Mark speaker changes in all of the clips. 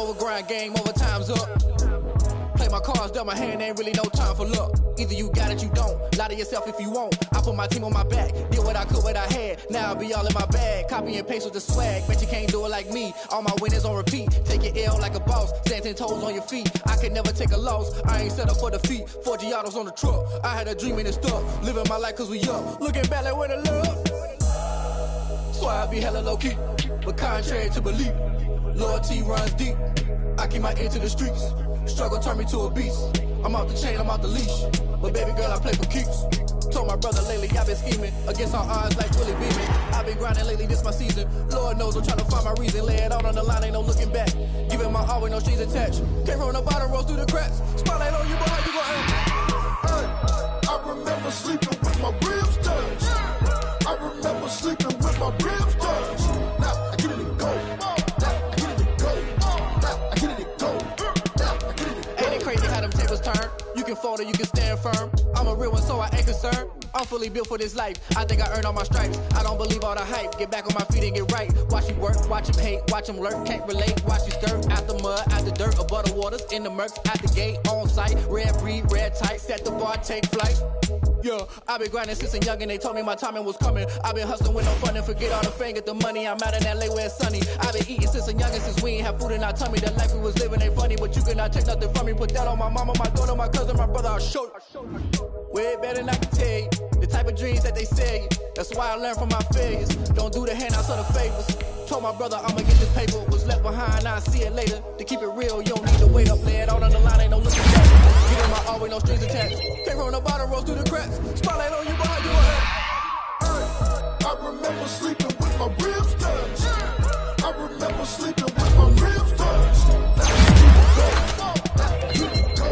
Speaker 1: over grind, game over, time's up. Play my cards, dealt my hand, ain't really no time for luck. Either you got it, you don't. Lie to yourself if you won't. I put my team on my back, did what I could, what I had. Now I'll be all in my bag, copy and paste with the swag. Bet you can't do it like me. All my winners on repeat. Take your L like a boss, stand 10 toes on your feet. I can never take a loss. I ain't set up for defeat. 4 Giottos on the truck. I had a dream and it's stuck. Living my life cause we up. Looking back like where the love. So I be hella low key, but contrary to belief, loyalty runs deep. I keep my ear to the streets. Struggle turned me to a beast. I'm out the chain, I'm out the leash. But baby girl, I play for keeps. Told my brother lately, I've been scheming against all odds like Willie Beeman. I've been grinding lately, this my season. Lord knows I'm trying to find my reason. Lay it out on the line, ain't no looking back. Giving my all with no strings attached. Came from the bottom, rose through the cracks. Spotlight on you, boy, how you gon' act?
Speaker 2: I remember sleeping with my ribs touched. I remember sleeping with my ribs touched. Now I get it and go. Now I get it and go. Now I get it and go.
Speaker 1: Ain't it crazy how them tables turn? You can fold or you can stand firm. I'm a real one, so I ain't concerned. I'm fully built for this life. I think I earned all my stripes. I don't believe all the hype. Get back on my feet and get right. Watch you work, watch him hate, watch him lurk. Can't relate, watch you skirt. Out the mud, out the dirt, above the waters, in the murks, at the gate, on site. Red breed, red tight, set the bar, take flight. Yeah, I been grinding since a youngin', they told me my timing was coming. I been hustling with no fun and forget all the fame, get the money. I'm out in LA where it's sunny. I been eating since a youngin', since we ain't have food in our tummy. The life we was living ain't funny, but you cannot take nothing from me. Put that on my mama, my daughter, my cousin, my brother, I'll show you. Way better than I can tell you. The type of dreams that they sell you. That's why I learned from my failures. Don't do the handouts or the favors. Told my brother I'ma get this paper. Was left behind, I'll see it later. To keep it real, you don't need to wait up. Lay it out on the line, ain't no looking back. Get in my all with no strings attached. Came from the bottom, rose through the cracks. Spotlight on you, boy, you ahead.
Speaker 2: I remember sleeping with my ribs touched. I remember sleeping with my ribs touched. Now I get it and go.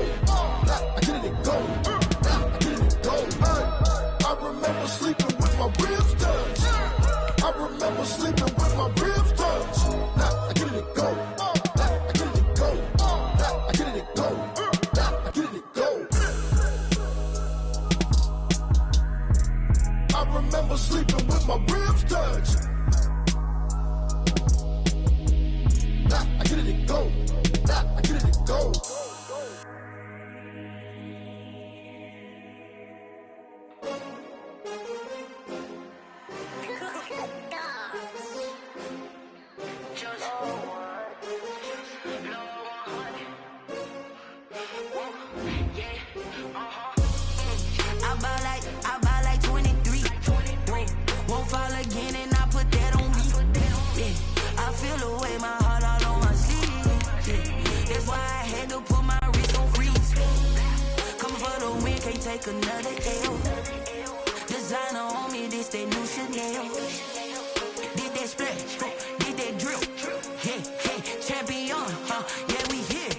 Speaker 2: Now I get it and go. Now I get it and go. I remember sleeping with my ribs touched. I remember sleeping with my ribs touched. Now I get it and go. Now I get it and go. Now I get it and go. Now I get it and go. I remember sleeping with my ribs touched. Now I get it and go. Now I get it and go.
Speaker 3: I buy like 23. Won't fall again and I put that on me. Yeah, I feel the way, my heart all on my sleeve. Yeah, that's why I had to put my wrist on freeze. Coming for the win, can't take another L. Designer on me, this that new Chanel. Did that splash, did that drill. Yeah, champion, yeah, we here.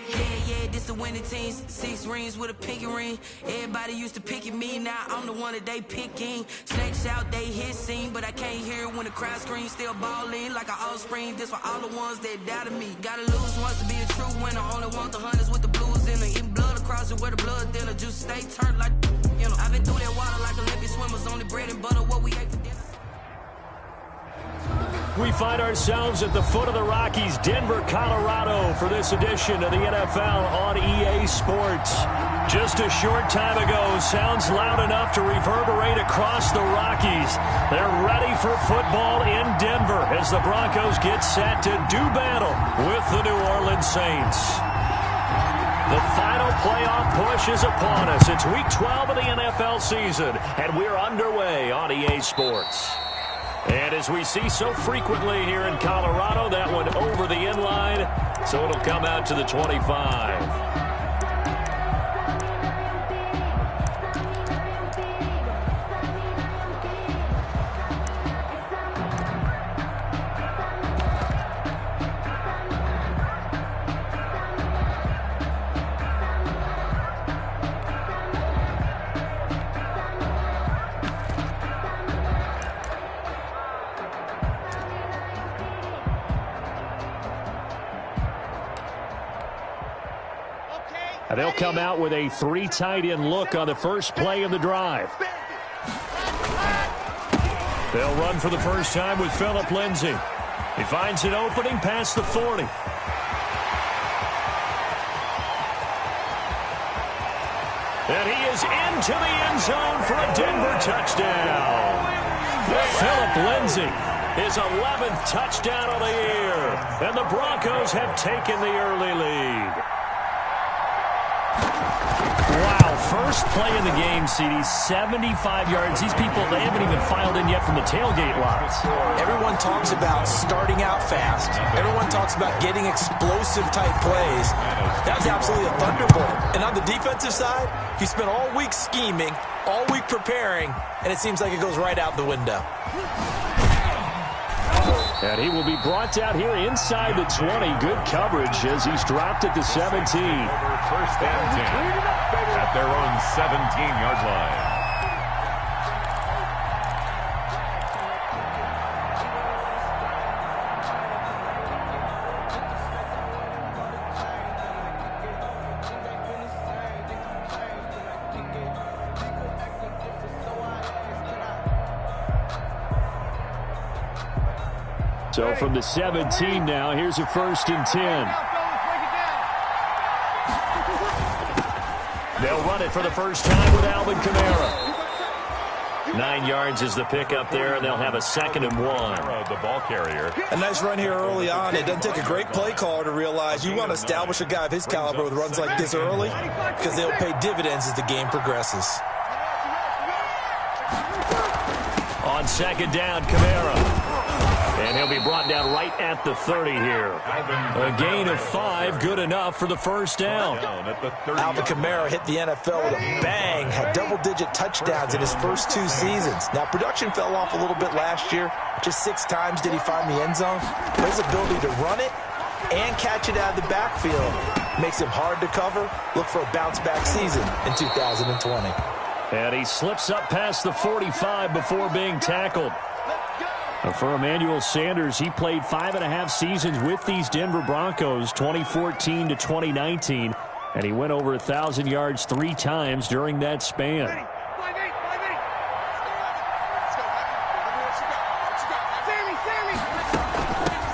Speaker 3: Yeah, this the winning team. 6 rings with a pinky ring. Everybody used to pick at me, now I'm the one that they picking. Snakes out, they hit scene, but I can't hear it when the crowd screams. Still ballin' like an offspring. This for all the ones that doubted me. Gotta lose once to be a true winner. Only want the hunters with the blues in it. Eating blood across it where the blood thinner. Just stay turned like, you know. I've been through that water like Olympic swimmers. Only bread and butter, what we ate for dinner.
Speaker 4: We find ourselves at the foot of the Rockies, Denver, Colorado, for this edition of the NFL on EA Sports. Just a short time ago, sounds loud enough to reverberate across the Rockies. They're ready for football in Denver as the Broncos get set to do battle with the New Orleans Saints. The final playoff push is upon us. It's week 12 of the NFL season, and we're underway on EA Sports. And as we see so frequently here in Colorado, that one over the inline, so it'll come out to the 25. They'll come out with a 3 tight end look on the first play of the drive. They'll run for the first time with Phillip Lindsay. He finds an opening past the 40. And he is into the end zone for a Denver touchdown. Phillip Lindsay, his 11th touchdown of the year. And the Broncos have taken the early lead. Wow, first play of the game, CD, 75 yards. These people, they haven't even filed in yet from the tailgate lots.
Speaker 5: Everyone talks about starting out fast. Everyone talks about getting explosive-type plays. That was absolutely a thunderbolt. And on the defensive side, he spent all week scheming, all week preparing, and it seems like it goes right out the window.
Speaker 4: And he will be brought down here inside the 20. Good coverage as he's dropped at the 17.
Speaker 6: First and 10 at their own 17-yard line.
Speaker 4: So from the 17 now, here's a 1st and 10. They'll run it for the first time with Alvin Kamara. 9 yards is the pickup there, and they'll have a 2nd and 1.
Speaker 6: The ball carrier.
Speaker 5: A nice run here early on. It doesn't take a great play caller to realize you want to establish a guy of his caliber with runs like this early because they'll pay dividends as the game progresses.
Speaker 4: On 2nd down, Kamara. And he'll be brought down right at the 30 here. A gain of 5, good enough for the first down.
Speaker 5: Alvin Kamara hit the NFL with a bang, had double-digit touchdowns in his first 2 seasons. Now, production fell off a little bit last year. Just 6 times did he find the end zone. But his ability to run it and catch it out of the backfield makes him hard to cover. Look for a bounce-back season in 2020.
Speaker 4: And he slips up past the 45 before being tackled. For Emmanuel Sanders, he played 5.5 seasons with these Denver Broncos, 2014 to 2019, and he went over 1,000 yards 3 times during that span.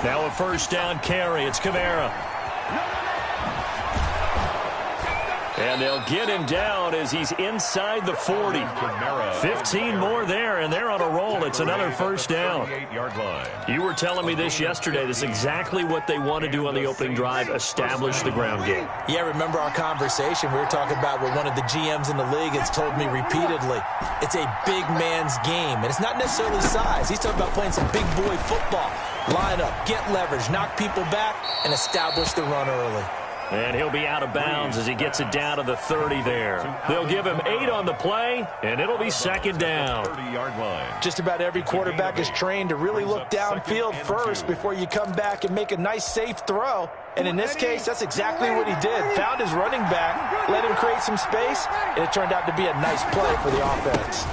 Speaker 4: Now a first down carry. It's Kamara. And they'll get him down as he's inside the 40. 15 more there, and they're on a roll. It's another first down. You were telling me this yesterday. This is exactly what they want to do on the opening drive, establish the ground game.
Speaker 5: Yeah, remember our conversation. We were talking about what one of the GMs in the league has told me repeatedly. It's a big man's game, and it's not necessarily size. He's talking about playing some big boy football. Line up, get leverage, knock people back, and establish the run early.
Speaker 4: And he'll be out of bounds as he gets it down to the 30 there. They'll give him 8 on the play, and it'll be 2nd down.
Speaker 6: 30-yard line.
Speaker 5: Just about every quarterback is trained to really look downfield first before you come back and make a nice, safe throw. And in this case, that's exactly what he did. Found his running back, let him create some space, and it turned out to be a nice play for the offense.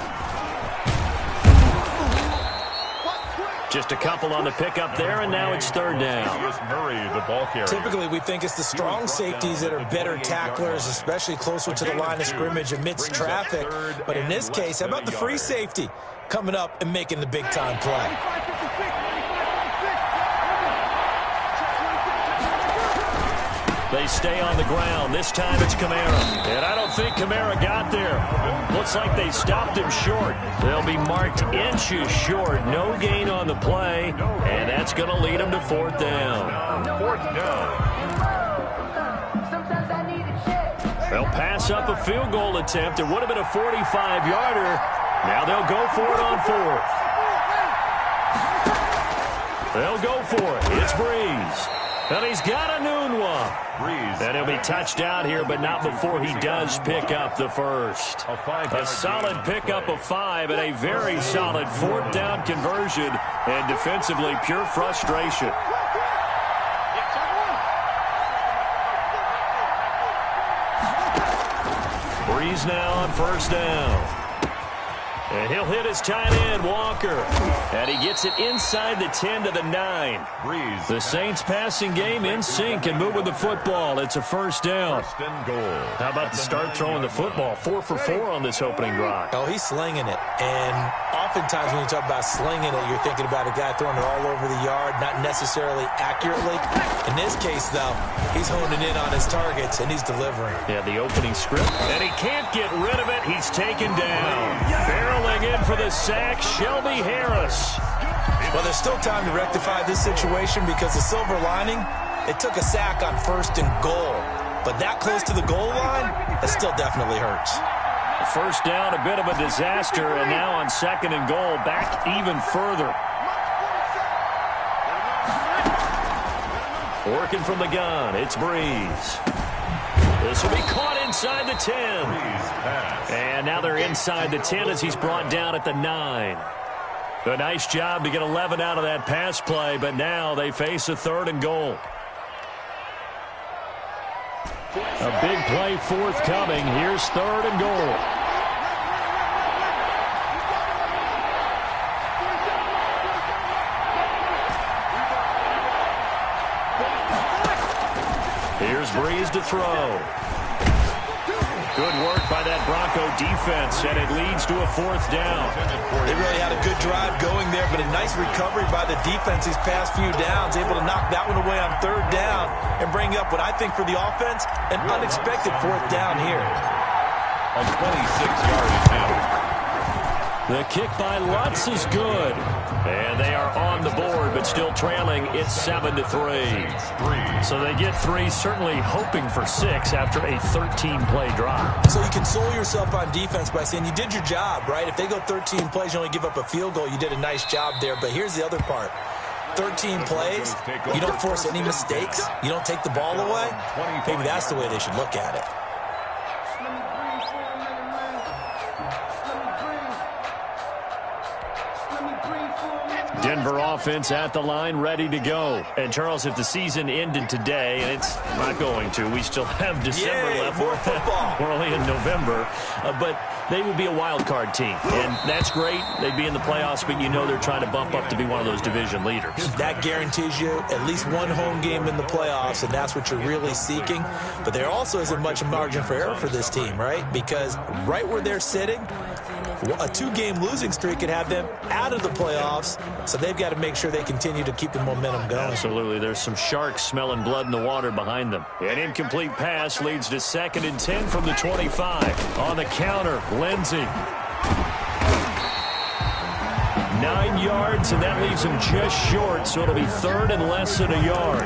Speaker 4: Just a couple on the pickup there, and now it's 3rd down.
Speaker 6: Murray, the ball carrier.
Speaker 5: Typically, we think it's the strong safeties that are better tacklers, especially closer to the line of scrimmage amidst traffic. But in this case, how about the free safety coming up and making the big-time play?
Speaker 4: They stay on the ground. This time it's Kamara. And I don't think Kamara got there. Looks like they stopped him short. They'll be marked inches short. No gain on the play. And that's going to lead them to 4th down.
Speaker 6: 4th down.
Speaker 4: They'll pass up a field goal attempt. It would have been a 45-yarder. Now they'll go for it on 4th. They'll go for it. It's Breeze. And he's got a noon one. And he'll be touched out here, but not before he does pick up the first. A solid pickup of 5 and a very solid 4th down conversion. And defensively, pure frustration. Breeze now on 1st down. And he'll hit his tight end, Walker. And he gets it inside the 10 to the 9.
Speaker 6: Breeze.
Speaker 4: The Saints passing game in sync and moving the football. It's a 1st down.
Speaker 6: 1st and goal.
Speaker 4: How about the start throwing the football? 4 for 4 on this opening drive.
Speaker 5: Oh, he's slinging it. And oftentimes when you talk about slinging it, you're thinking about a guy throwing it all over the yard, not necessarily accurately. In this case, though, he's honing in on his targets, and he's delivering.
Speaker 4: Yeah, the opening script. And he can't get rid of it. He's taken down. Barreling in for the sack, Shelby Harris.
Speaker 5: Well, there's still time to rectify this situation because the silver lining, it took a sack on 1st and goal. But that close to the goal line, that still definitely hurts.
Speaker 4: First down, a bit of a disaster, and now on 2nd and goal, back even further. Working from the gun, it's Breeze. This will be caught inside the 10. And now they're inside the 10 as he's brought down at the 9. A nice job to get 11 out of that pass play, but now they face a 3rd and goal. A big play forthcoming. Here's 3rd and goal. Here's Breeze to throw. Good work by that Bronco defense, and it leads to a 4th down.
Speaker 5: They really had a good drive going there, but a nice recovery by the defense these past few downs, able to knock that one away on 3rd down and bring up what I think for the offense, an unexpected 4th down here.
Speaker 6: A 26-yard attempt.
Speaker 4: The kick by Lutz is good. And they are on the board, but still trailing. It's 7-3. So they get 3, certainly hoping for 6 after a 13-play drive.
Speaker 5: So you console yourself on defense by saying you did your job, right? If they go 13 plays, you only give up a field goal, you did a nice job there. But here's the other part. 13 plays, you don't force any mistakes, you don't take the ball away. Maybe that's the way they should look at it.
Speaker 4: Denver offense at the line, ready to go. And, Charles, if the season ended today, and it's not going to, we still have December left.
Speaker 5: More football.
Speaker 4: We're only in November. But they would be a wild card team. And that's great. They'd be in the playoffs, but you know they're trying to bump up to be one of those division leaders.
Speaker 5: That guarantees you at least one home game in the playoffs, and that's what you're really seeking. But there also isn't much margin for error for this team, right? Because right where they're sitting, a 2-game losing streak could have them out of the playoffs, so they've got to make sure they continue to keep the momentum going.
Speaker 4: Absolutely. There's some sharks smelling blood in the water behind them. An incomplete pass leads to 2nd and 10 from the 25. On the counter, Lindsey. 9 yards, and that leaves him just short, so it'll be 3rd and less than a yard.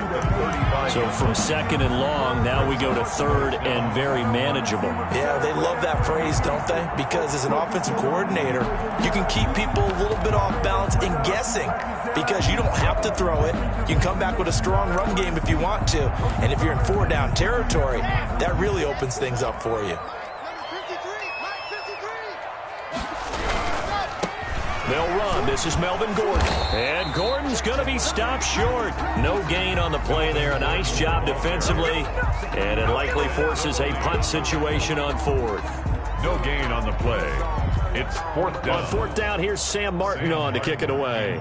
Speaker 4: So from 2nd and long, now we go to 3rd and very manageable.
Speaker 5: Yeah, they love that phrase, don't they? Because as an offensive coordinator, you can keep people a little bit off balance and guessing because you don't have to throw it. You can come back with a strong run game if you want to. And if you're in 4-down territory, that really opens things up for you.
Speaker 4: They'll run. This is Melvin Gordon. And Gordon's going to be stopped short. No gain on the play there. A nice job defensively. And it likely forces a punt situation on 4th.
Speaker 6: No gain on the play. It's 4th down.
Speaker 4: On 4th down, here's Sam Martin on to kick it away.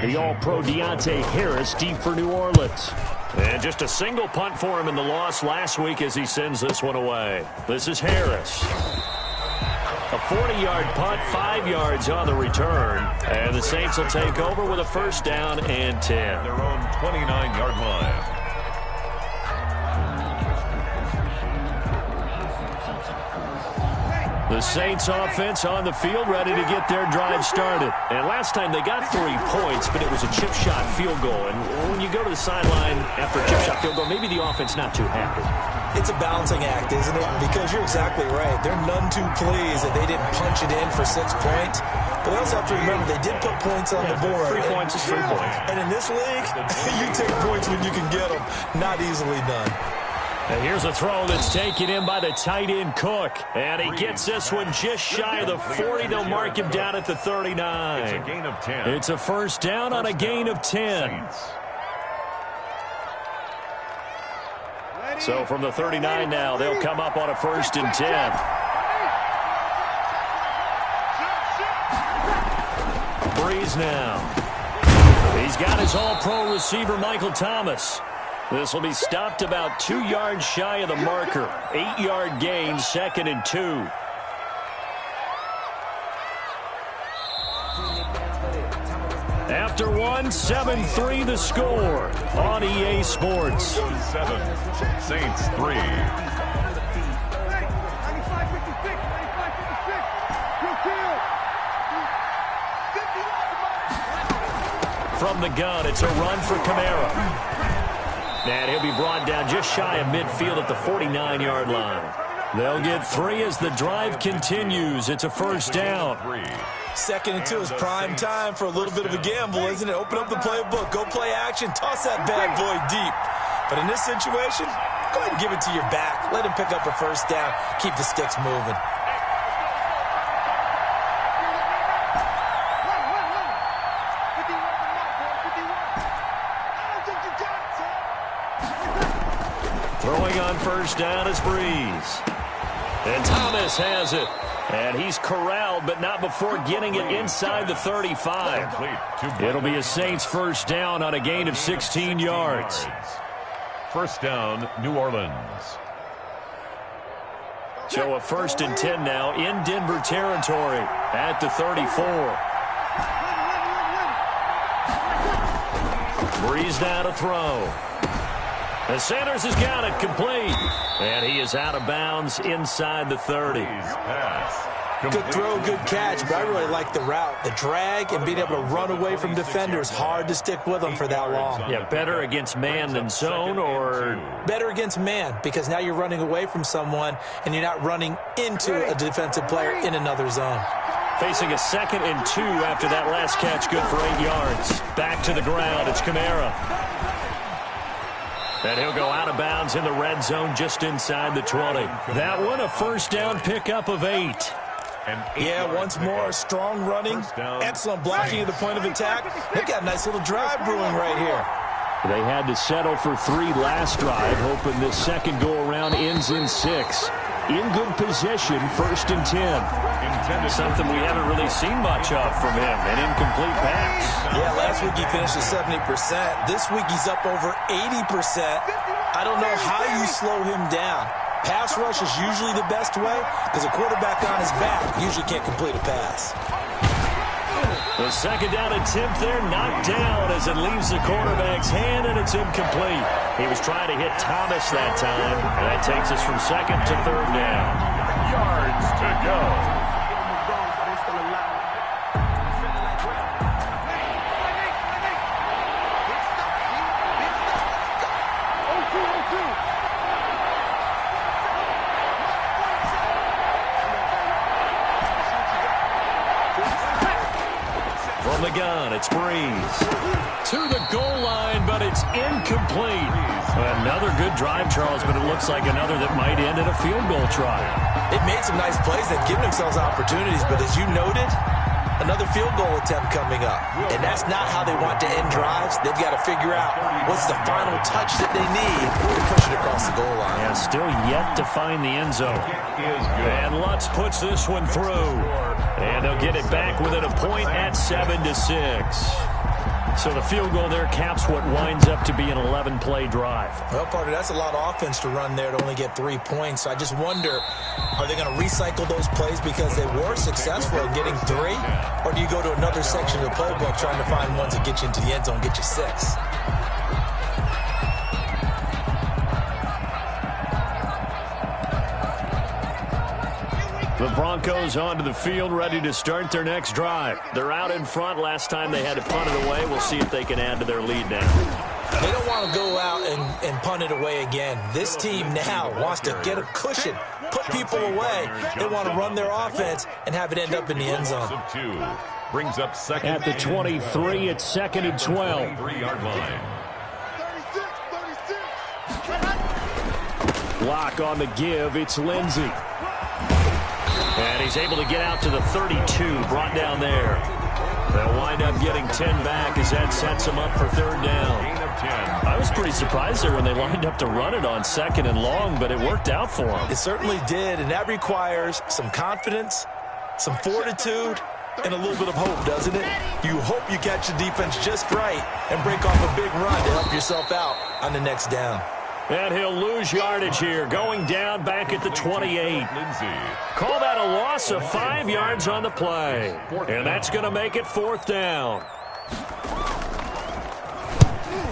Speaker 4: The All-Pro Deontay Harris deep for New Orleans. And just a single punt for him in the loss last week as he sends this one away. This is Harris. A 40-yard punt, 5 yards on the return. And the Saints will take over with a 1st down and 10.
Speaker 6: Their own 29-yard line.
Speaker 4: The Saints offense on the field ready to get their drive started. And last time they got 3 points, but it was a chip shot field goal. And when you go to the sideline after a chip shot field goal, maybe the offense not too happy.
Speaker 5: It's a balancing act, isn't it? Because you're exactly right. They're none too pleased that they didn't punch it in for 6 points. But they also have to remember they did put points on the board.
Speaker 4: 3 points is 3 points.
Speaker 5: And in this league, you take points when you can get them. Not easily done.
Speaker 4: And here's a throw that's taken in by the tight end Cook. And he gets this one just shy of the 40. They'll mark him down at the 39.
Speaker 6: It's a gain of 10.
Speaker 4: It's a 1st down on a gain of 10. So from the 39 now, they'll come up on a 1st and 10. Breeze now. He's got his all-pro receiver, Michael Thomas. This will be stopped about 2 yards shy of the marker. 8-yard gain, 2nd and 2. After 1, 7-3 the score on EA Sports.
Speaker 6: 7, Saints 3.
Speaker 4: from the gun. It's a run for Kamara. And he'll be brought down just shy of midfield at the 49-yard line. They'll get 3 as the drive continues. It's a first down.
Speaker 5: 2nd and 2 is prime time for a little bit of a gamble, isn't it? Open up the playbook, go play action, toss that bad boy deep. But in this situation, go ahead and give it to your back. Let him pick up a first down. Keep the sticks moving.
Speaker 4: Throwing on first down is Breeze. And Thomas has it. And he's corralled, but not before getting it inside the 35. It'll be a Saints first down on a gain of 16 yards.
Speaker 6: First down, New Orleans.
Speaker 4: So a 1st and 10 now in Denver territory at the 34. Breeze now to throw. And Sanders has got it complete. And he is out of bounds inside the 30.
Speaker 5: Good throw, good catch, but I really like the route. The drag and being able to run away from defenders. Hard to stick with them for that long.
Speaker 4: Yeah, better against man than zone, or?
Speaker 5: Better against man, because now you're running away from someone and you're not running into a defensive player in another zone.
Speaker 4: Facing a 2nd and 2 after that last catch, good for 8 yards. Back to the ground, it's Kamara. And he'll go out of bounds in the red zone just inside the 20. That one, a first down pickup of 8.
Speaker 5: Yeah, once more, strong running, excellent blocking at the point of attack. They've got a nice little drive brewing right here.
Speaker 4: They had to settle for 3 last drive, hoping this second go-around ends in 6. In good position, 1st and 10. Something we haven't really seen much of from him, an incomplete pass.
Speaker 5: Yeah, last week he finished at 70%. This week he's up over 80%. I don't know how you slow him down. Pass rush is usually the best way because a quarterback on his back usually can't complete a pass.
Speaker 4: The 2nd down attempt there knocked down as it leaves the quarterback's hand, and it's incomplete. He was trying to hit Thomas that time, and that takes us from 2nd to 3rd down.
Speaker 6: Yards to go.
Speaker 4: From the gun, it's Breeze. To the goal line, but it's incomplete. Another good drive, Charles, but it looks like another that might end in a field goal try.
Speaker 5: They've made some nice plays. They've given themselves opportunities, but as you noted, another field goal attempt coming up. And that's not how they want to end drives. They've got to figure out what's the final touch that they need to push it across the goal line.
Speaker 4: Yeah, still yet to find the end zone. And Lutz puts this one through. And they'll get it back within a point at 7-6. So the field goal there caps what winds up to be an 11-play drive.
Speaker 5: Well, partner, that's a lot of offense to run there to only get 3 points. So I just wonder, are they going to recycle those plays because they were successful in getting 3? Or do you go to another section of the playbook trying to find ones that get you into the end zone, get you 6?
Speaker 4: The Broncos onto the field, ready to start their next drive. They're out in front. Last time they had to punt it away. We'll see if they can add to their lead now.
Speaker 5: They don't want to go out and punt it away again. This team now wants to get a cushion, put people away. They want to run their offense and have it end up in the end zone.
Speaker 6: Brings up 2nd
Speaker 4: at the 23, it's 2nd and 12.
Speaker 6: 3-yard line.
Speaker 4: Lock on the give, it's Lindsey. And he's able to get out to the 32, brought down there. They'll wind up getting 10 back as that sets them up for 3rd down. I was pretty surprised there when they lined up to run it on 2nd and long, but it worked out for them.
Speaker 5: It certainly did, and that requires some confidence, some fortitude, and a little bit of hope, doesn't it? You hope you catch the defense just right and break off a big run to help yourself out on the next down.
Speaker 4: And he'll lose yardage here, going down back at the 28. Call that a loss of 5 yards on the play. And that's going to make it 4th down.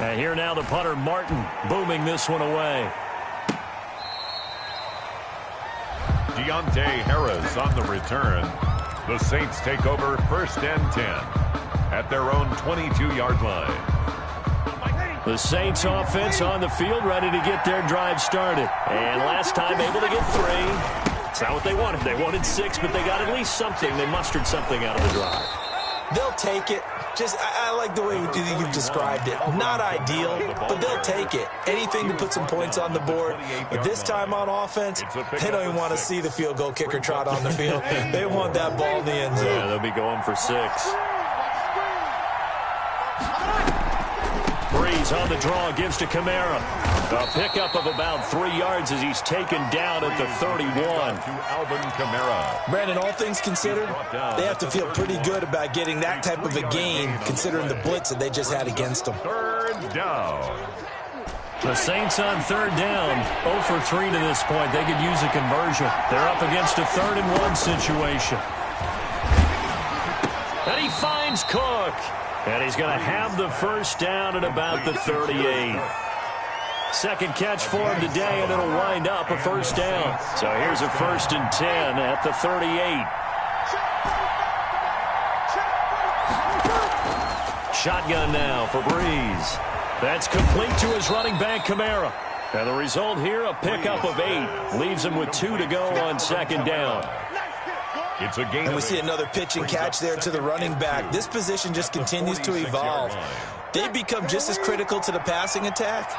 Speaker 4: And here now the punter, Martin, booming this one away.
Speaker 6: Deontay Harris on the return. The Saints take over 1st and 10. at their own 22-yard line.
Speaker 4: The Saints offense on the field, ready to get their drive started. And last time able to get 3. It's not what they wanted. They wanted 6, but they got at least something. They mustered something out of the drive.
Speaker 5: They'll take it. I like the way you've described it. Not ideal, but they'll take it. Anything to put some points on the board. But this time on offense, they don't even want to see the field goal kicker trot on the field. They want that ball in the end zone.
Speaker 4: Yeah, they'll be going for 6. Breeze on the draw, gives to Kamara. A pickup of about 3 yards as he's taken down at the 31.
Speaker 6: To Alvin Kamara.
Speaker 5: Brandon, all things considered, they have to feel pretty good about getting that type of a gain, considering the blitz that they just had against them.
Speaker 6: 3rd down.
Speaker 4: The Saints on 3rd down, 0 for 3 to this point. They could use a conversion. They're up against a 3rd and 1 situation. And he finds Cook. And he's going to have the first down at about the 38. Second catch for him today, and it'll wind up a first down. So here's a 1st and 10 at the 38. Shotgun now for Breeze. That's complete to his running back, Kamara. And the result here, a pickup of 8. Leaves him with 2 to go on 2nd down.
Speaker 6: It's a gain.
Speaker 5: And we see another pitch and catch there to the running back. This position just continues to evolve. They become just as critical to the passing attack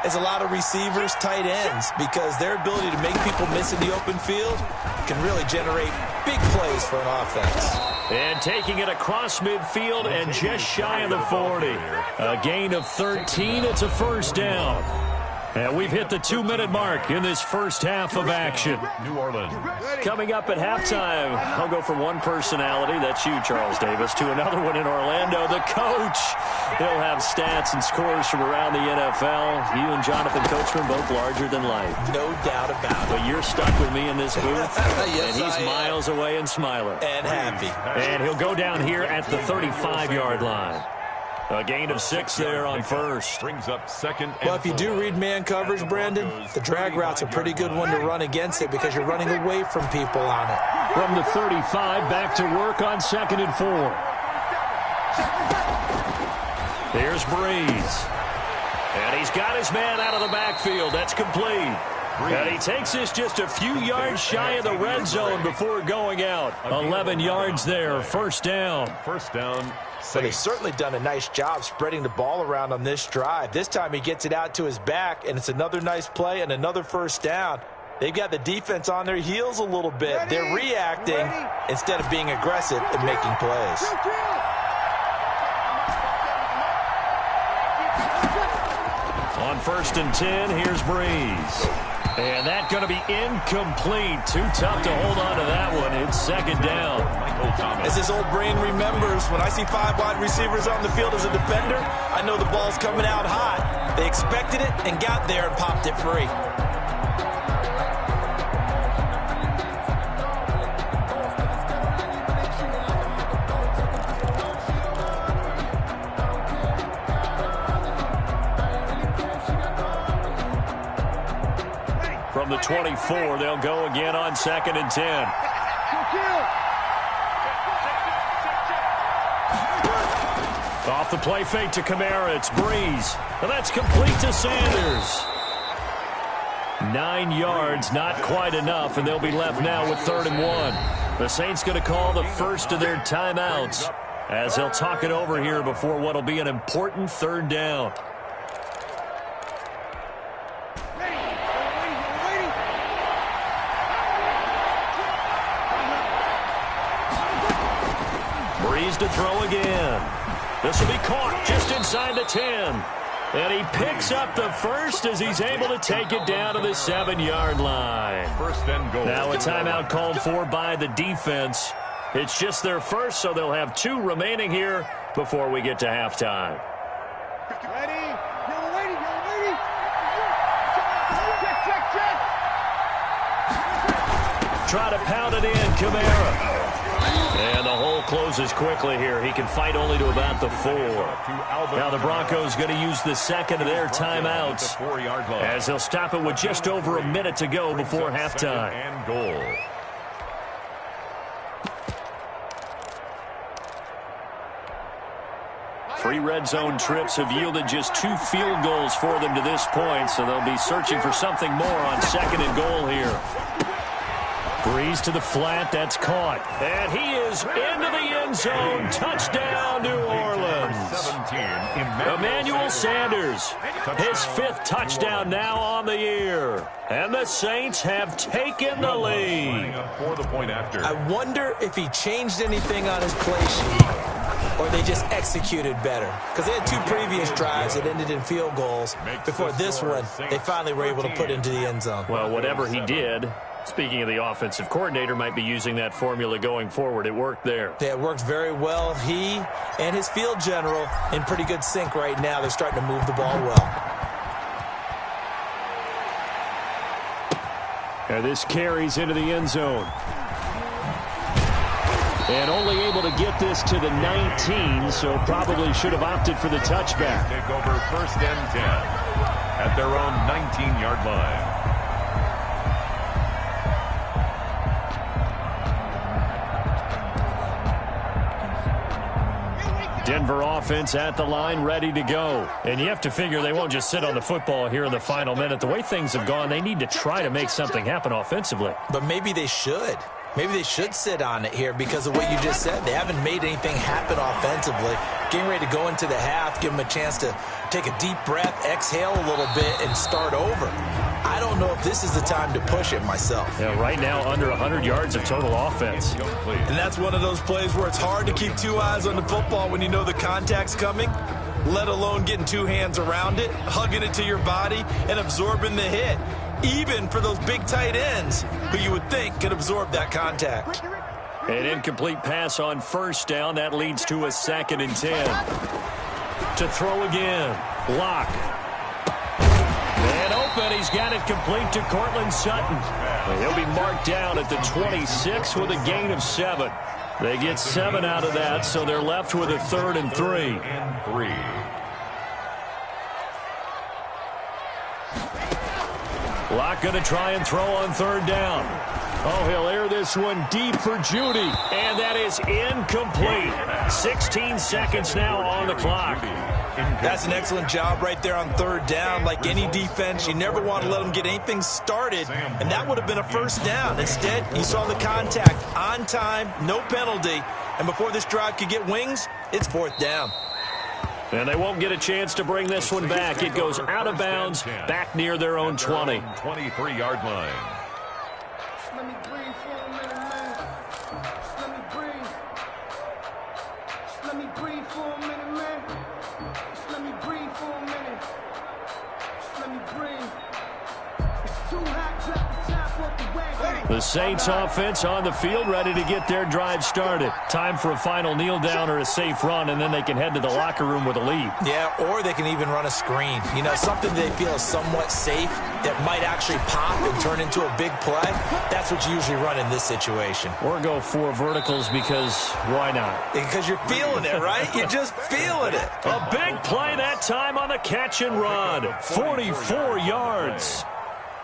Speaker 5: as a lot of receivers, tight ends, because their ability to make people miss in the open field can really generate big plays for an offense.
Speaker 4: And taking it across midfield and just shy of the 40. A gain of 13. It's a first down. And we've hit the 2-minute mark in this first half of action.
Speaker 6: New Orleans.
Speaker 4: Coming up at halftime, I'll go from one personality, that's you, Charles Davis, to another one in Orlando, the coach. He'll have stats and scores from around the NFL. You and Jonathan Coachman, both larger than life.
Speaker 5: No doubt about it.
Speaker 4: But you're stuck with me in this booth,
Speaker 5: Yes,
Speaker 4: and he's miles away and smiling.
Speaker 5: And happy.
Speaker 4: And he'll go down here at the 35-yard line. A gain of 6 there on first.
Speaker 6: Brings up 2nd.
Speaker 5: Well, if you do read man coverage, Brandon, the drag route's a pretty good one to run against it because you're running away from people on it.
Speaker 4: From the 35, back to work on 2nd and 4. Here's Breeze. And he's got his man out of the backfield. That's complete. And he takes this just a few yards shy of the red zone before going out. 11 yards there, first down.
Speaker 6: First down.
Speaker 5: But they've certainly done a nice job spreading the ball around on this drive. This time he gets it out to his back, and it's another nice play and another first down. They've got the defense on their heels a little bit. They're reacting instead of being aggressive and making plays.
Speaker 4: On 1st and 10, here's Breeze. And that's going to be incomplete. Too tough to hold on to that one. It's 2nd down.
Speaker 5: As his old brain remembers, when I see 5 wide receivers on the field as a defender, I know the ball's coming out hot. They expected it and got there and popped it free.
Speaker 4: From the 24, they'll go again on 2nd and 10. Off the play fake to Kamara, it's Breeze. And that's complete to Sanders. 9 yards, not quite enough, and they'll be left now with 3rd and 1. The Saints going to call the first of their timeouts as they'll talk it over here before what will be an important 3rd down. Breeze to throw again. This will be caught just inside the 10. And he picks up the first as he's able to take it down to the 7-yard line.
Speaker 6: First and goal.
Speaker 4: Now a timeout called for by the defense. It's just their first, so they'll have 2 remaining here before we get to halftime.
Speaker 2: Ready? You're waiting. Check.
Speaker 4: Try to pound it in, Kamara. And the hole closes quickly here. He can fight only to about the 4. Now the Broncos going to use the second of their timeouts as they'll stop it with just over a minute to go before halftime.
Speaker 6: And goal.
Speaker 4: 3 red zone trips have yielded just 2 field goals for them to this point, so they'll be searching for something more on 2nd and goal here. Breeze to the flat, that's caught. And he is into the end zone. Touchdown, New Orleans.
Speaker 6: 17,
Speaker 4: Emmanuel Sanders, his 5th touchdown now on the year. And the Saints have taken the lead.
Speaker 6: For the point after.
Speaker 5: I wonder if he changed anything on his play sheet or they just executed better. Because they had 2 previous drives that ended in field goals. Before this one, they finally were able to put into the end zone.
Speaker 4: Well, whatever he did, speaking of the offensive coordinator, might be using that formula going forward. It worked there.
Speaker 5: Yeah, it worked very well. He and his field general in pretty good sync right now. They're starting to move the ball well.
Speaker 4: And this carries into the end zone. And only able to get this to the 19, so probably should have opted for the touchback.
Speaker 6: Take over 1st and 10 at their own 19-yard line.
Speaker 4: Denver offense at the line, ready to go. And you have to figure they won't just sit on the football here in the final minute. The way things have gone, they need to try to make something happen offensively.
Speaker 5: But maybe they should. Maybe they should sit on it here because of what you just said. They haven't made anything happen offensively. Getting ready to go into the half, give them a chance to take a deep breath, exhale a little bit, and start over. I don't know if this is the time to push it myself.
Speaker 4: Yeah, right now, under 100 yards of total offense.
Speaker 5: And that's one of those plays where it's hard to keep 2 eyes on the football when you know the contact's coming, let alone getting 2 hands around it, hugging it to your body, and absorbing the hit. Even for those big tight ends who you would think could absorb that contact.
Speaker 4: An incomplete pass on 1st down. That leads to a 2nd and 10. To throw again. Lock. And open. He's got it complete to Cortland Sutton. He'll be marked down at the 26 with a gain of 7. They get 7 out of that, so they're left with a 3rd and 3. Locke going to try and throw on 3rd down. Oh, he'll air this one deep for Judy, and that is incomplete. 16 seconds now on the clock.
Speaker 5: That's an excellent job right there on 3rd down. Like any defense, you never want to let them get anything started, and that would have been a 1st down. Instead, you saw the contact on time, no penalty, and before this drive could get wings, it's 4th down.
Speaker 4: And they won't get a chance to bring this one back. It goes out of bounds, back near their own 20.
Speaker 6: 23-yard line.
Speaker 2: Just let me breathe for a minute, man. Just let me breathe. Just let me breathe for a minute, man. Just let me breathe for a minute. Just let me breathe. It's too hot, drop the top off the wagon.
Speaker 4: The Saints offense on the field, ready to get their drive started. Time for a final kneel down or a safe run, and then they can head to the locker room with a lead.
Speaker 5: Yeah, or they can even run a screen. You know, something they feel is somewhat safe that might actually pop and turn into a big play. That's what you usually run in this situation.
Speaker 4: Or go 4 verticals because why not?
Speaker 5: Because you're feeling it, right? You're just feeling it.
Speaker 4: A big play that time on the catch and run. 44 yards.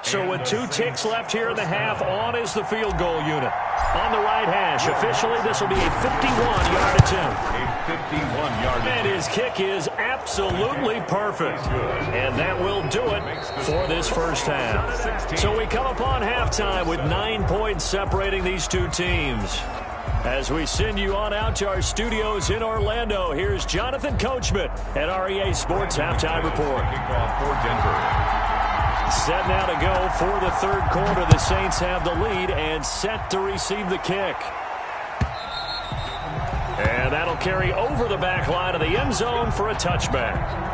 Speaker 4: So with 2 ticks left here in the half, on is the field goal unit. On the right hash, officially this will be a 51-yard attempt.
Speaker 6: A 51-yard attempt.
Speaker 4: And his kick is absolutely perfect. And that will do it for this first half. So we come upon halftime with 9 points separating these 2 teams. As we send you on out to our studios in Orlando, here's Jonathan Coachman at REA Sports Halftime Report.
Speaker 6: Kickoff for Denver.
Speaker 4: Set now to go for the 3rd quarter. The Saints have the lead and set to receive the kick. And that'll carry over the back line of the end zone for a touchback.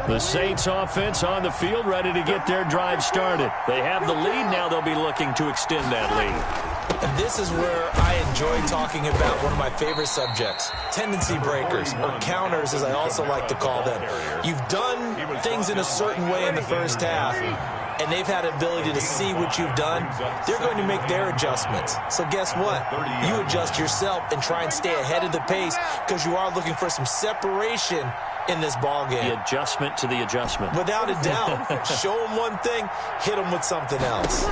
Speaker 4: The Saints offense on the field, ready to get their drive started. They have the lead. Now they'll be looking to extend that lead.
Speaker 5: And this is where I enjoy talking about one of my favorite subjects, tendency breakers, or counters as I also like to call them. You've done things in a certain way in the first half, and they've had an ability to see what you've done. They're going to make their adjustments. So guess what? You adjust yourself and try and stay ahead of the pace because you are looking for some separation in this ball game.
Speaker 4: The adjustment to the adjustment.
Speaker 5: Without a doubt. Show them one thing, hit them with something else.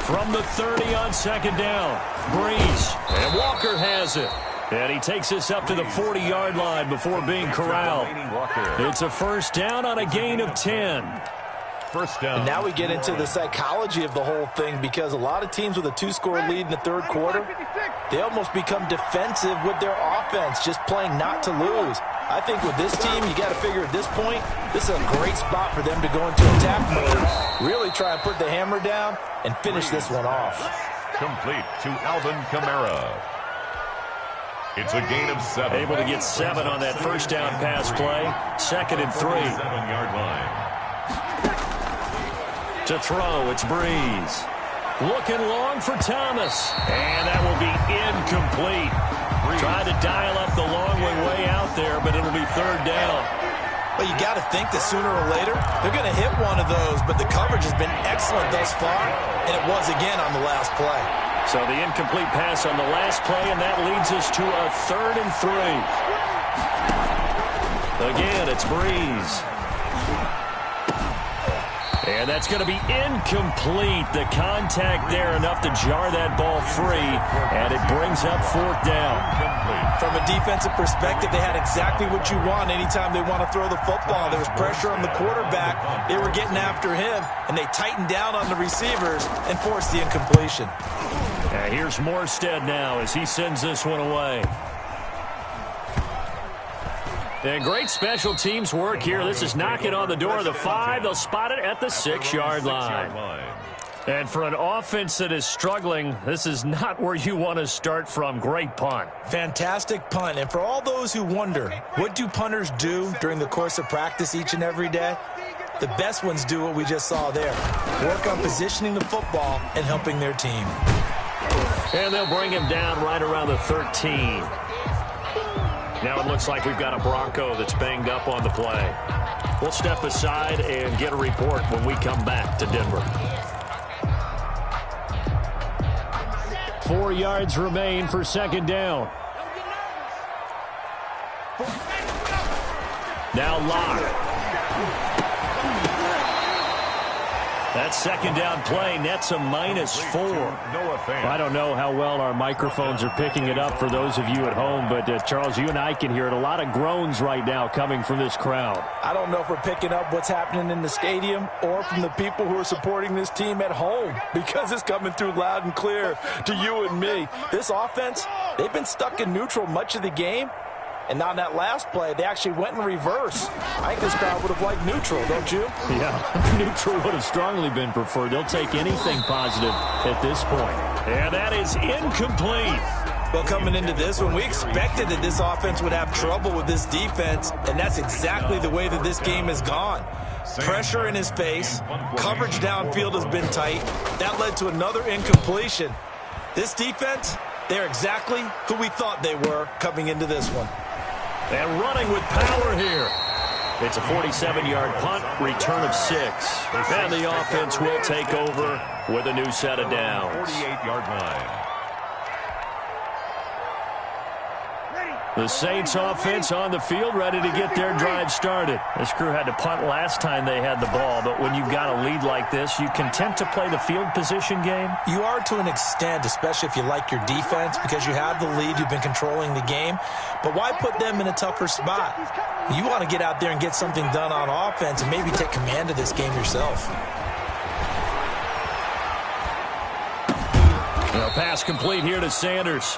Speaker 4: From the 30 on second down, Breeze. And Walker has it. And he takes this up to the 40-yard line before being corralled. It's a first down on a gain of 10.
Speaker 6: First down.
Speaker 5: And now we get into the psychology of the whole thing, because a lot of teams with a 2-score lead in the third quarter, they almost become defensive with their offense, just playing not to lose. I think with this team, you got to figure at this point, this is a great spot for them to go into attack mode, really try and put the hammer down and finish this one off.
Speaker 6: Complete to Alvin Kamara. It's a gain of 7.
Speaker 4: Able to get 7 on that first down pass play. Second and 3.
Speaker 6: 7-yard line.
Speaker 4: To throw, it's Breeze. Looking long for Thomas. And that will be incomplete. Tried to dial up the long way out there, but it'll be third down.
Speaker 5: Well, you got to think that sooner or later, they're going to hit one of those, but the coverage has been excellent thus far, and it was again on the last play.
Speaker 4: So the incomplete pass on the last play, and that leads us to a 3rd and 3. Again, it's Breeze. And that's going to be incomplete. The contact there enough to jar that ball free, and it brings up 4th down.
Speaker 5: From a defensive perspective, they had exactly what you want anytime they want to throw the football. There was pressure on the quarterback. They were getting after him, and they tightened down on the receivers and forced the incompletion.
Speaker 4: Here's Morstead now as he sends this one away. And great special teams work here. This is knocking on the door of the 5. They'll spot it at the 6-yard line. And for an offense that is struggling, this is not where you want to start from. Great punt.
Speaker 5: Fantastic punt. And for all those who wonder, what do punters do during the course of practice each and every day? The best ones do what we just saw there. Work on positioning the football and helping their team.
Speaker 4: And they'll bring him down right around the 13. Now it looks like we've got a Bronco that's banged up on the play. We'll step aside and get a report when we come back to Denver. 4 yards remain for second down. Now Locke. That second down play nets a -4. I don't know how well our microphones are picking it up for those of you at home, but Charles, you and I can hear it. A lot of groans right now coming from this crowd.
Speaker 5: I don't know if we're picking up what's happening in the stadium or from the people who are supporting this team at home, because it's coming through loud and clear to you and me. This offense, they've been stuck in neutral much of the game. And on that last play, they actually went in reverse. I think this crowd would have liked neutral, don't you?
Speaker 4: Yeah, neutral would have strongly been preferred. They'll take anything positive at this point. And that is incomplete.
Speaker 5: Well, coming into this one, we expected that this offense would have trouble with this defense, and that's exactly the way that this game has gone. Pressure in his face. Coverage downfield has been tight. That led to another incompletion. This defense, they're exactly who we thought they were coming into this one.
Speaker 4: And running with power here. It's a 47-yard punt, return of 6. And the offense will take over with a new set of downs.
Speaker 6: 48-yard line.
Speaker 4: The Saints offense on the field, ready to get their drive started. This crew had to punt last time they had the ball, but when you've got a lead like this, you content to play the field position game?
Speaker 5: You are to an extent, especially if you like your defense, because you have the lead, you've been controlling the game. But why put them in a tougher spot? You want to get out there and get something done on offense and maybe take command of this game yourself.
Speaker 4: Pass complete here to Sanders.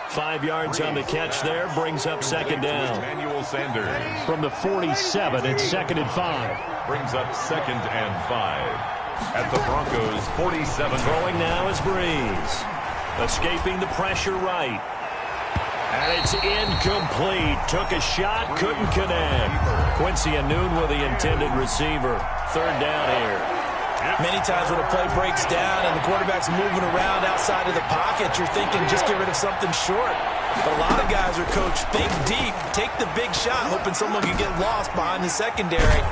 Speaker 4: 5 yards on the catch there, brings up second down.
Speaker 6: Emmanuel Sanders.
Speaker 4: From the 47, it's 2nd and 5.
Speaker 6: Brings up 2nd and 5. At the Broncos' 47.
Speaker 4: Throwing now is Breeze. Escaping the pressure right. And it's incomplete. Took a shot, couldn't connect. Quincy Anoon with the intended receiver. 3rd down here.
Speaker 5: Many times when a play breaks down and the quarterback's moving around outside of the pocket, you're thinking just get rid of something short. But a lot of guys are coached, think deep, take the big shot, hoping someone can get lost behind the secondary.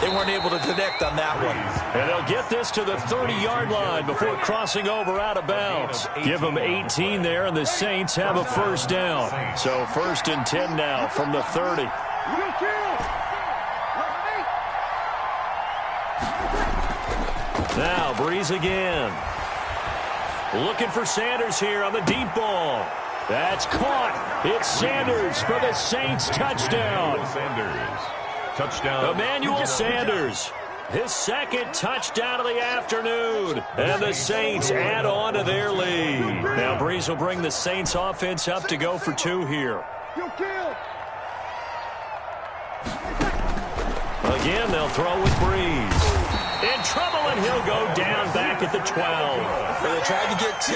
Speaker 5: They weren't able to connect on that one.
Speaker 4: And they'll get this to the 30-yard line before crossing over out of bounds. Give them 18 there, and the Saints have a first down. So 1st and 10 now from the 30. Now Breeze again. Looking for Sanders here on the deep ball. That's caught. It's Sanders for the Saints touchdown.
Speaker 6: Touchdown.
Speaker 4: Emmanuel Sanders. His second touchdown of the afternoon. And the Saints add on to their lead. Now Breeze will bring the Saints offense up to go for 2 here. Again, they'll throw with Breeze. In trouble, and he'll go down back at the 12.
Speaker 5: Well, they tried to get 2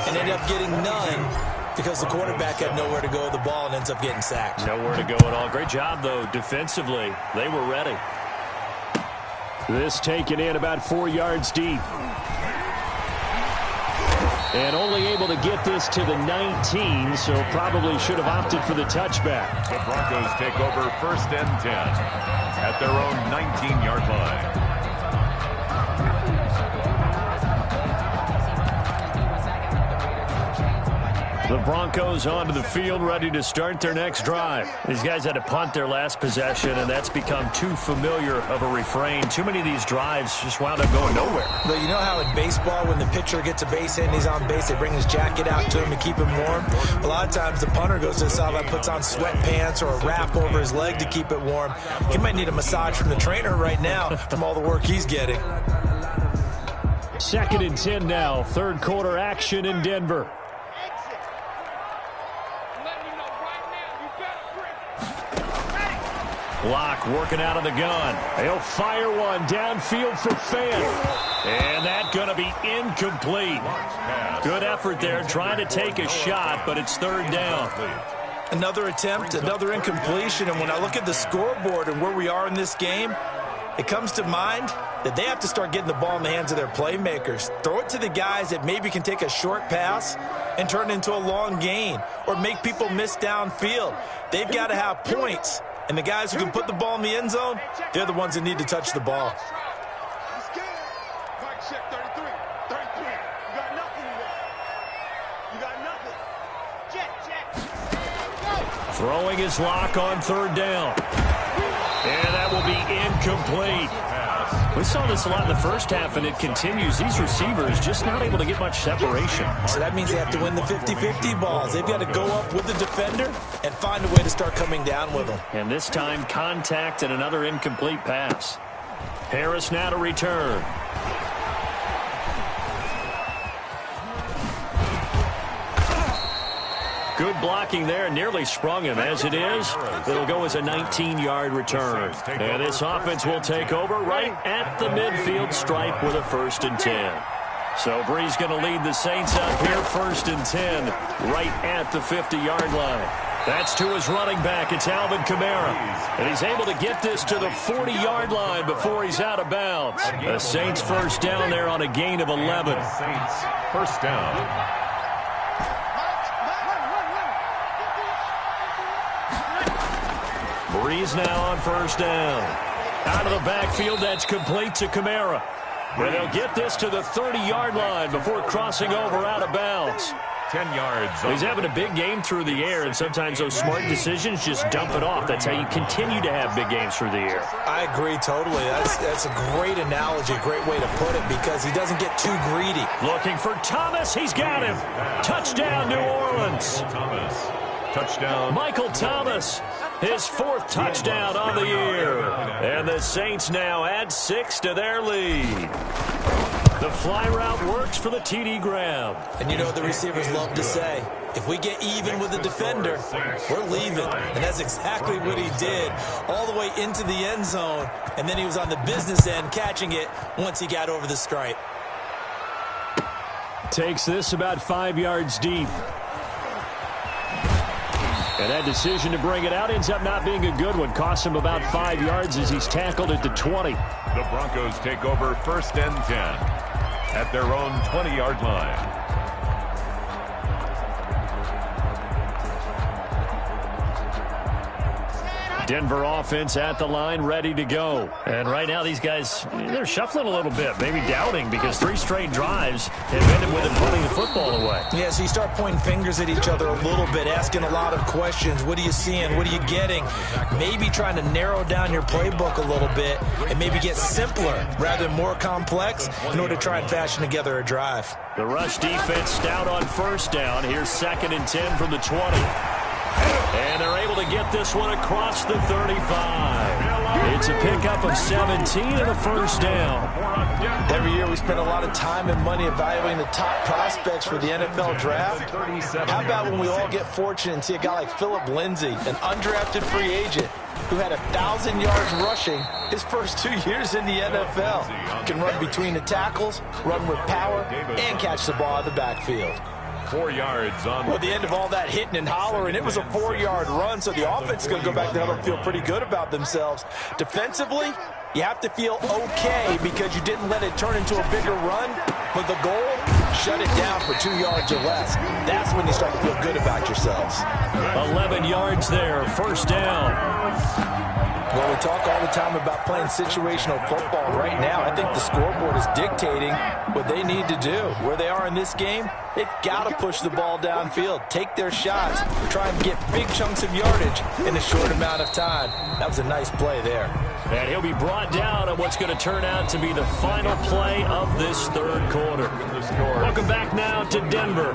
Speaker 5: and ended up getting none because the quarterback had nowhere to go with the ball and ends up getting sacked.
Speaker 4: Nowhere to go at all. Great job, though, defensively. They were ready. This taken in about 4 yards deep. And only able to get this to the 19, so probably should have opted for the touchback.
Speaker 6: The Broncos take over 1st and 10 at their own 19-yard line.
Speaker 4: The Broncos onto the field, ready to start their next drive. These guys had to punt their last possession, and that's become too familiar of a refrain. Too many of these drives just wound up going nowhere.
Speaker 5: But you know how in baseball, when the pitcher gets a base hit and he's on base, they bring his jacket out to him to keep him warm? A lot of times the punter goes to the sideline, puts on sweatpants or a wrap over his leg to keep it warm. He might need a massage from the trainer right now from all the work he's getting.
Speaker 4: 2nd and 10 now. 3rd quarter action in Denver. Locke working out of the gun. He'll fire one downfield for Fant. And that's going to be incomplete. Good effort there trying to take a shot, but it's 3rd down.
Speaker 5: Another attempt, another incompletion, and when I look at the scoreboard and where we are in this game, it comes to mind that they have to start getting the ball in the hands of their playmakers. Throw it to the guys that maybe can take a short pass and turn it into a long gain or make people miss downfield. They've got to have points. And the guys who can put the ball in the end zone, they're the ones that need to touch the ball.
Speaker 4: Throwing his Lock on 3rd down. And that will be incomplete. We saw this a lot in the first half, and it continues. These receivers just not able to get much separation.
Speaker 5: So that means they have to win the 50-50 balls. They've got to go up with the defender and find a way to start coming down with them.
Speaker 4: And this time, contact and another incomplete pass. Harris now to return. Good blocking there, nearly sprung him. As it is, it'll go as a 19-yard return. And this offense will take over right at the midfield stripe with a 1st and 10. So Breeze going to lead the Saints up here, 1st and 10, right at the 50-yard line. That's to his running back. It's Alvin Kamara. And he's able to get this to the 40-yard line before he's out of bounds. The Saints 1st down there on a gain of 11.
Speaker 6: Saints 1st down.
Speaker 4: Breeze now on 1st down. Out of the backfield, that's complete to Kamara. And they'll get this to the 30-yard line before crossing over out of bounds.
Speaker 6: 10 yards.
Speaker 4: He's having a big game through the air, and sometimes those smart decisions just dump it off. That's how you continue to have big games through the air.
Speaker 5: I agree totally. That's a great analogy, a great way to put it, because he doesn't get too greedy.
Speaker 4: Looking for Thomas. He's got him. Touchdown, New Orleans.
Speaker 6: Thomas. Touchdown.
Speaker 4: Michael Thomas, his 4th touchdown on the year. And the Saints now add 6 to their lead. The fly route works for the TD Graham.
Speaker 5: And you know what the receivers love to say? If we get even with the defender, we're leaving. And that's exactly what he did, all the way into the end zone. And then he was on the business end catching it once he got over the stripe.
Speaker 4: Takes this about 5 yards deep. And that decision to bring it out ends up not being a good one. Costs him about 5 yards as he's tackled at the 20.
Speaker 6: The Broncos take over 1st and 10 at their own 20-yard line.
Speaker 4: Denver offense at the line, ready to go. And right now these guys, they're shuffling a little bit, maybe doubting, because 3 straight drives have ended with them putting the football away.
Speaker 5: Yeah, so you start pointing fingers at each other a little bit, asking a lot of questions. What are you seeing? What are you getting? Maybe trying to narrow down your playbook a little bit and maybe get simpler rather than more complex in order to try and fashion together a drive.
Speaker 4: The rush defense stout on first down. Here's 2nd and 10 from the 20. And they're able to get this one across the 35. It's a pickup of 17 and a first down.
Speaker 5: Every year we spend a lot of time and money evaluating the top prospects for the NFL draft. How about when we all get fortunate and see a guy like Philip Lindsay, an undrafted free agent, who had 1,000 yards rushing his first 2 years in the NFL. Can run between the tackles, run with power, and catch the ball out of the backfield.
Speaker 6: 4 yards on.
Speaker 5: Well, at the end of all that hitting and hollering, it was a 4-yard run, so the offense is going to go back there and feel pretty good about themselves. Defensively, you have to feel okay because you didn't let it turn into a bigger run, but the goal, shut it down for 2 yards or less. That's when you start to feel good about yourselves.
Speaker 4: 11 yards there, first down.
Speaker 5: Well, we talk all the time about playing situational football. Right now, I think the scoreboard is dictating what they need to do. Where they are in this game, they've got to push the ball downfield, take their shots, try and get big chunks of yardage in a short amount of time. That was a nice play there.
Speaker 4: And he'll be brought down on what's going to turn out to be the final play of this 3rd quarter. Welcome back now to Denver.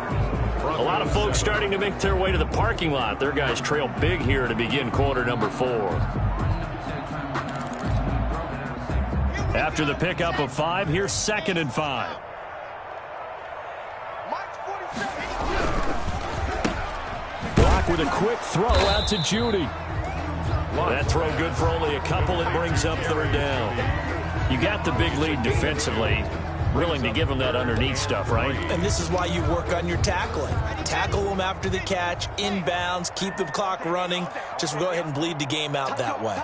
Speaker 4: A lot of folks starting to make their way to the parking lot. Their guys trail big here to begin quarter number 4. After the pickup of 5, here's 2nd and 5. Block with a quick throw out to Judy. That throw good for only a couple. It brings up 3rd down. You got the big lead defensively. Willing to give them that underneath stuff, right?
Speaker 5: And this is why you work on your tackling. Tackle them after the catch, inbounds, keep the clock running. Just go ahead and bleed the game out that way.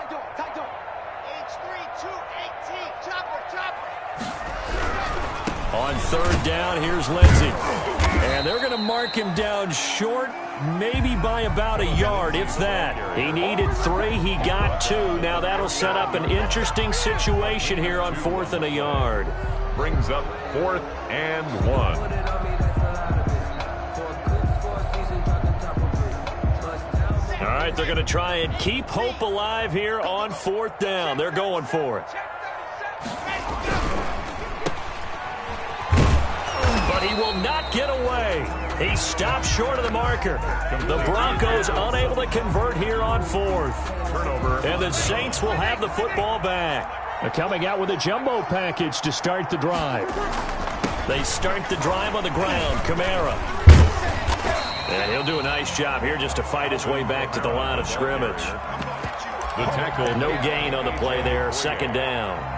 Speaker 4: On 3rd down, here's Lindsay. And they're going to mark him down short, maybe by about a yard, if that. He needed 3, he got 2. Now that'll set up an interesting situation here on 4th and a yard.
Speaker 6: Brings up 4th and 1.
Speaker 4: All right, they're going to try and keep hope alive here on 4th down. They're going for it. But he will not get away. He stopped short of the marker. The Broncos unable to convert here on 4th.
Speaker 6: Turnover.
Speaker 4: And the Saints will have the football back. They're coming out with a jumbo package to start the drive. They start the drive on the ground. Kamara. And he'll do a nice job here just to fight his way back to the line of scrimmage.
Speaker 6: The tackle.
Speaker 4: No gain on the play there. 2nd down.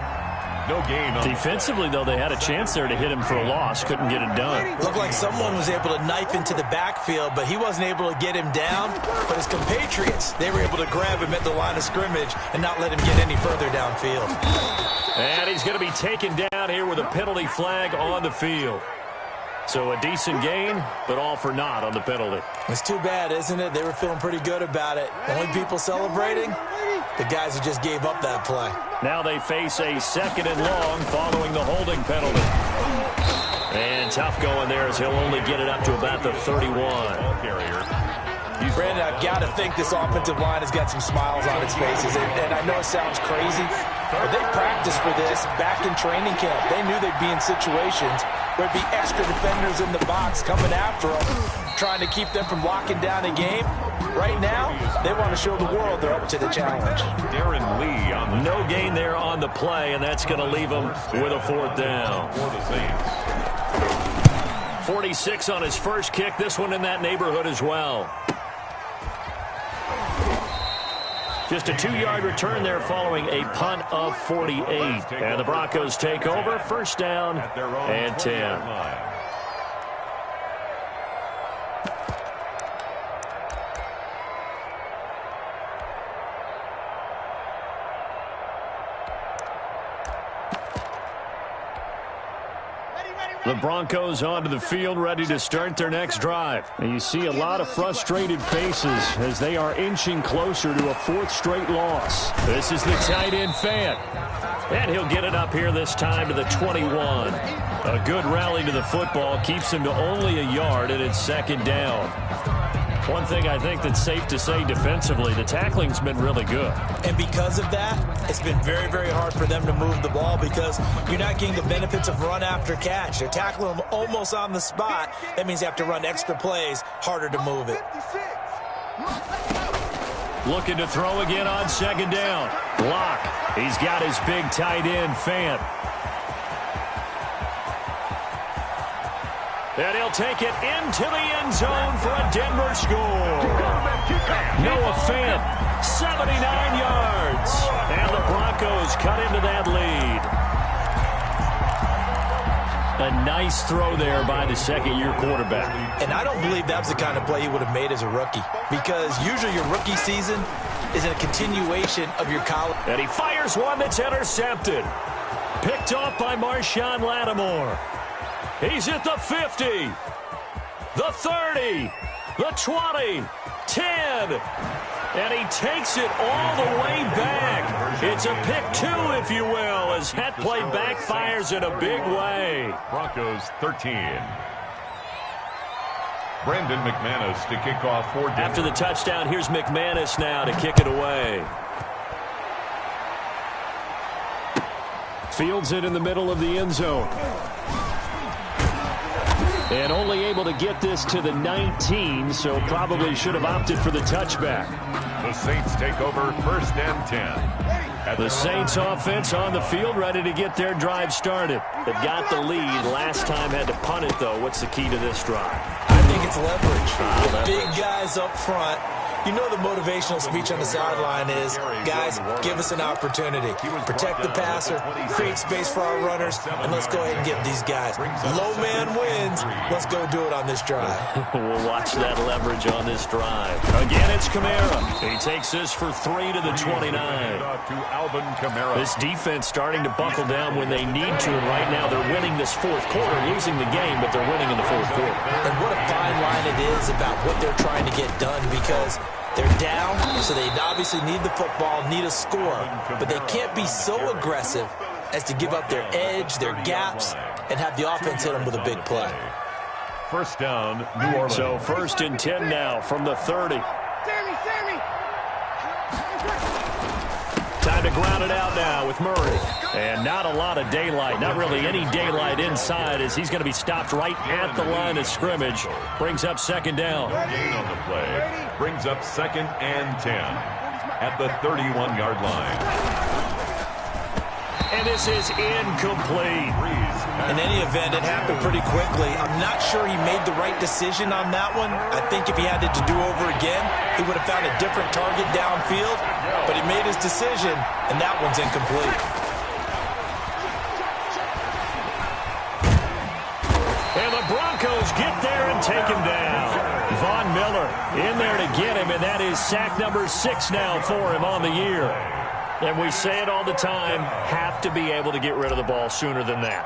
Speaker 6: No gain on
Speaker 4: Defensively, though, they had a chance there to hit him for a loss. Couldn't get it done.
Speaker 5: Looked like someone was able to knife into the backfield, but he wasn't able to get him down. But his compatriots, they were able to grab him at the line of scrimmage and not let him get any further downfield.
Speaker 4: And he's going to be taken down here with a penalty flag on the field. So a decent gain, but all for naught on the penalty.
Speaker 5: It's too bad, isn't it? They were feeling pretty good about it. The only people celebrating, the guys who just gave up that play.
Speaker 4: Now they face a 2nd and long following the holding penalty. And tough going there as he'll only get it up to about the 31.
Speaker 5: Brandon, I've got to think this offensive line has got some smiles on its faces. And I know it sounds crazy, but they practiced for this back in training camp. They knew they'd be in situations where there'd be extra defenders in the box coming after them, trying to keep them from locking down a game. Right now, they want to show the world they're up to the challenge.
Speaker 6: Darren Lee on
Speaker 4: no gain there on the play, and that's going to leave them with a 4th down.
Speaker 6: for the Saints.
Speaker 4: 46 on his first kick. This one in that neighborhood as well. Just a 2-yard return there following a punt of 48. And the Broncos take over. 1st down and 10. The Broncos onto the field, ready to start their next drive. And you see a lot of frustrated faces as they are inching closer to a fourth straight loss. This is the tight end Fant. And he'll get it up here this time to the 21. A good rally to the football keeps him to only a yard, and it's second down. One thing I think that's safe to say defensively, the tackling's been really good.
Speaker 5: And because of that, it's been very, very hard for them to move the ball because you're not getting the benefits of run after catch. They're tackling them almost on the spot. That means you have to run extra plays, harder to move it.
Speaker 4: Looking to throw again on second down. Block. He's got his big tight end, Fant. And he'll take it into the end zone for a Denver score. Noah Fant, 79 yards. And the Broncos cut into that lead. A nice throw there by the second-year quarterback.
Speaker 5: And I don't believe that was the kind of play he would have made as a rookie because usually your rookie season is a continuation of your college.
Speaker 4: And he fires one that's intercepted. Picked off by Marshawn Lattimore. He's at the 50, the 30, the 20, 10, and he takes it all the way back. It's a pick two, if you will, as that play backfires in a big way.
Speaker 6: Broncos 13. Brandon McManus to kick off for Denver.
Speaker 4: After the touchdown, here's McManus now to kick it away. Fields it in the middle of the end zone. And only able to get this to the 19, so probably should have opted for the touchback.
Speaker 6: The Saints take over first and 10.
Speaker 4: The Saints offense on the field, ready to get their drive started. They've got the lead. Last time had to punt it, though. What's the key to this drive?
Speaker 5: I think it's leverage. The big guys up front. You know the motivational speech on the sideline is, guys, give us an opportunity. Protect the passer, create space for our runners, and let's go ahead and give these guys. Low man wins. Let's go do it on this drive.
Speaker 4: We'll watch that leverage on this drive. Again, it's Kamara. He takes this for 3 to the 29. This defense starting to buckle down when they need to, and right now they're winning this fourth quarter, losing the game, but they're winning in the fourth quarter.
Speaker 5: And what a fine line it is about what they're trying to get done because they're down, so they obviously need the football, need a score, but they can't be so aggressive as to give up their edge, their gaps, and have the offense hit them with a big play.
Speaker 6: First down, New Orleans.
Speaker 4: So first and 10 now from the 30. Time to ground it out now with Murray. And not a lot of daylight, not really any daylight inside as he's going to be stopped right at the line of scrimmage. Brings up second down.
Speaker 6: Gain on the play. Brings up second and 10 at the 31-yard line.
Speaker 4: And this is incomplete.
Speaker 5: In any event, it happened pretty quickly. I'm not sure he made the right decision on that one. I think if he had it to do over again, he would have found a different target downfield. But he made his decision, and that one's incomplete.
Speaker 4: And the Broncos get there and take him down. Von Miller in there to get him, and that is sack number 6 now for him on the year. And we say it all the time, have to be able to get rid of the ball sooner than that.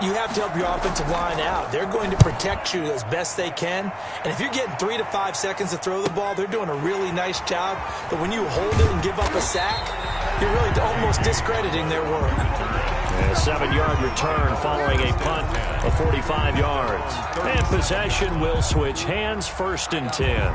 Speaker 5: You have to help your offensive line out. They're going to protect you as best they can. And if you're getting 3 to 5 seconds to throw the ball, they're doing a really nice job. But when you hold it and give up a sack, you're really almost discrediting their work.
Speaker 4: And a 7-yard return following a punt of 45 yards. And possession will switch hands, first and 10.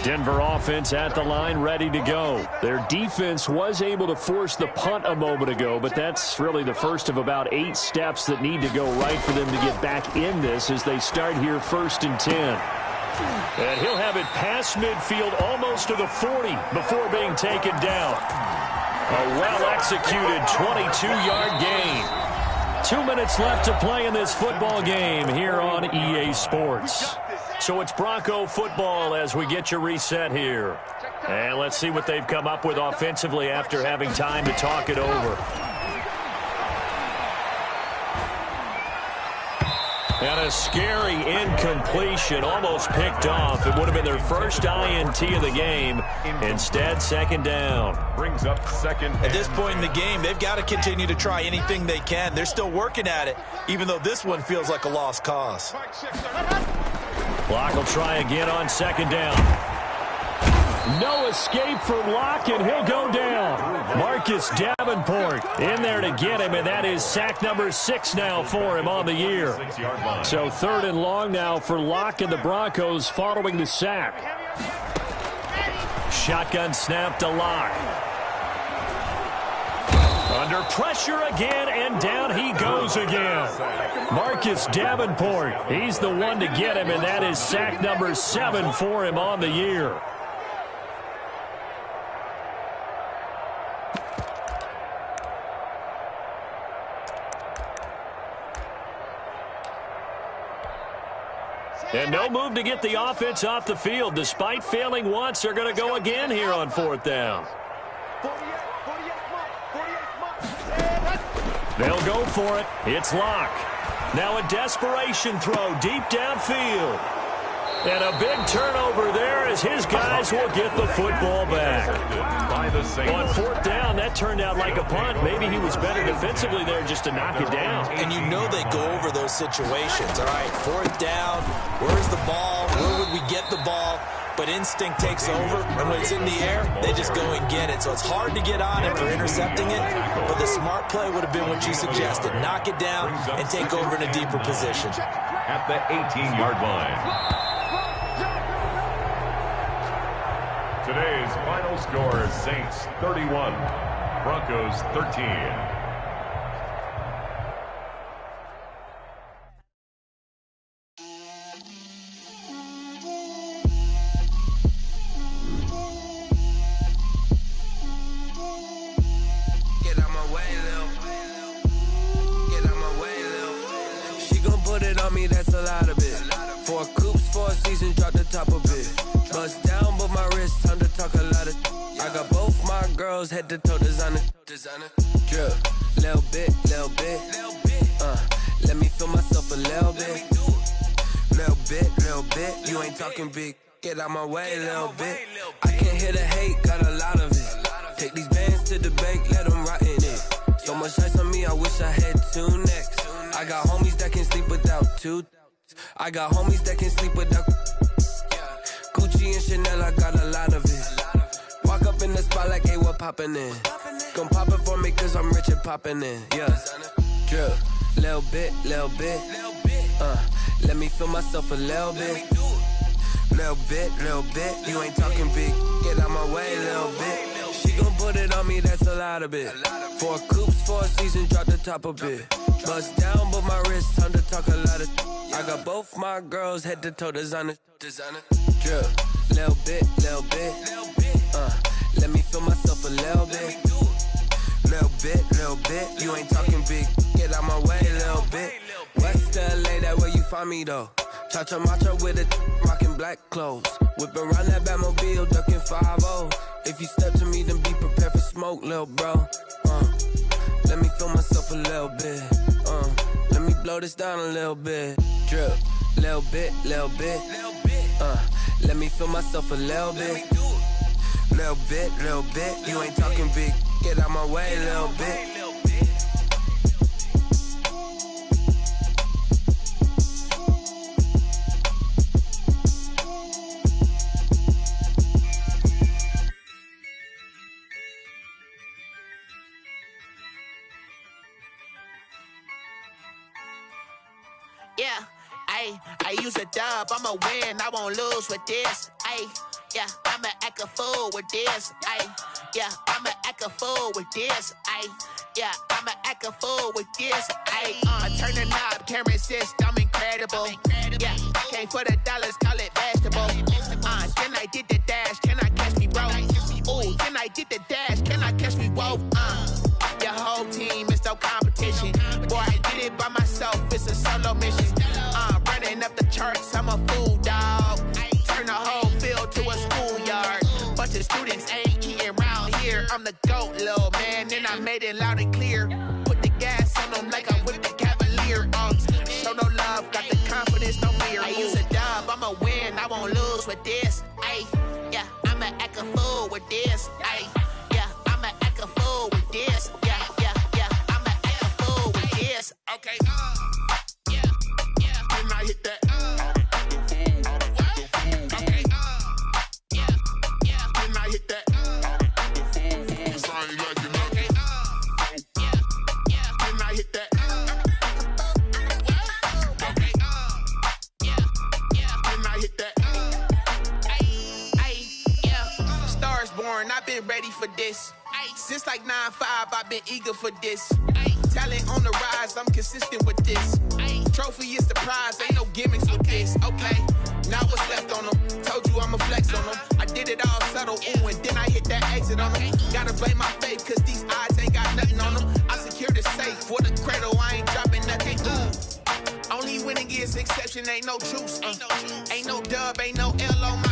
Speaker 4: Denver offense at the line, ready to go. Their defense was able to force the punt a moment ago, but that's really the first of about 8 steps that need to go right for them to get back in this as they start here first and 10. And he'll have it past midfield almost to the 40 before being taken down. A well-executed 22-yard gain. 2 minutes left to play in this football game here on EA Sports. So it's Bronco football as we get your reset here. And let's see what they've come up with offensively after having time to talk it over. And a scary incompletion, almost picked off. It would have been their first INT of the game. Instead, second down.
Speaker 6: Brings up second.
Speaker 5: At this point in the game, they've got to continue to try anything they can. They're still working at it, even though this one feels like a lost cause.
Speaker 4: Locke will try again on second down. No escape from Locke, and he'll go down. Marcus Davenport in there to get him, and that is sack number 6 now for him on the year. So third and long now for Locke and the Broncos following the sack. Shotgun snap to Locke. Under pressure again, and down he goes again. Marcus Davenport, he's the one to get him, and that is sack number 7 for him on the year. And no move to get the offense off the field. Despite failing once, they're going to go again here on fourth down. They'll go for it. It's Locke. Now a desperation throw deep downfield. And a big turnover there as his guys will get the football back. On fourth down, that turned out like a punt. Maybe he was better defensively there just to knock it down.
Speaker 5: And you know they go over those situations, all right? Fourth down, where's the ball? Where would we get the ball? But instinct takes over, and when it's in the air, they just go and get it. So it's hard to get on him for intercepting it, but the smart play would have been what you suggested. Knock it down and take over in a deeper position.
Speaker 6: At the 18-yard line. Today's final score is Saints 31, Broncos 13.
Speaker 3: Get out my way, Lil. Get out my way, Lil. She gon' put it on me, that's a lot of it. 4 coops, 4 seasons, drop the top a bit. Bust down, but my wrist, time to talk a lot of. I got both my girls head to toe designer. Drip, little bit. Let me feel myself a little bit. Little bit. You ain't talking big. Get out my way, little bit. I can't hear the hate, got a lot of it. Take these bands to the bank, let them rot in it. So much ice on me, I wish I had 2 necks. I got homies that can sleep without 2. I got homies that can sleep without. Gucci and Chanel, I got a lot of it. Walk up in the spot like, hey, what poppin' in? Gon' pop it for me cause I'm rich and poppin' in. Yeah, drip, little bit. Let me feel myself a little bit. Little bit. You ain't talking big. Get out my way, little bit. She gon' put it on me, that's a lot of it. 4 coops, 4 seasons, drop the top a bit. Bust down, but my wrist, time to talk a lot of. I got both my girls head to toe designer. Drip, little bit. Let me feel myself a little bit. Little bit. You ain't talking big. Get out my way, little bit. West LA, that where you find me though. Cha-cha matcha with a rockin' black clothes. Whippin' around that Batmobile, duckin' 5-0. If you step to me, then be prepared for smoke, lil' bro. Let me feel myself a little bit. Let me blow this down a little bit. Drip, little bit. Let me feel myself a little bit. Little bit. You ain't talking big. Get out my way, little bit.
Speaker 7: Yeah, I use a dub, I'ma win, I won't lose with this. Yeah, I'ma act a fool with this. Yeah, I'ma act a fool with this. Yeah, I'ma act a fool with this. I turn the knob, can't resist, I'm incredible. Yeah, came for the dollars, call it vegetable. Then I did the dash, can I catch me, bro? Ooh, then I did the dash, can I catch me, whoa? Your whole team is no competition. Boy, I did it by myself, it's a solo mission. Running up the charts, I'm a fool, dog. Turn the whole field to a schoolyard. Bunch of students ain't eating round here. I'm the GOAT, little man, and I made it loud and clear. Put the gas on them like I'm with the Cavalier. Show no love, got the
Speaker 2: I hit that. Okay. Then I hit that. Cause I ain't liking nothing. Then I hit that. Okay. Then I hit that.
Speaker 7: Yeah. Stars born, I've been ready for this. Since like 9-5, I've been eager for this. Talent on the rise, I'm consistent with this. Trophy is the prize, ain't no gimmicks with this. Okay, now what's left on them? Told you I'ma flex on them. I did it all subtle, ooh, and then I hit that exit on them. Gotta blame my faith, cause these eyes ain't got nothing on them. I secured the safe for the cradle, I ain't dropping nothing. Only winning is exception, ain't no truce. Ain't no dub, ain't no L on my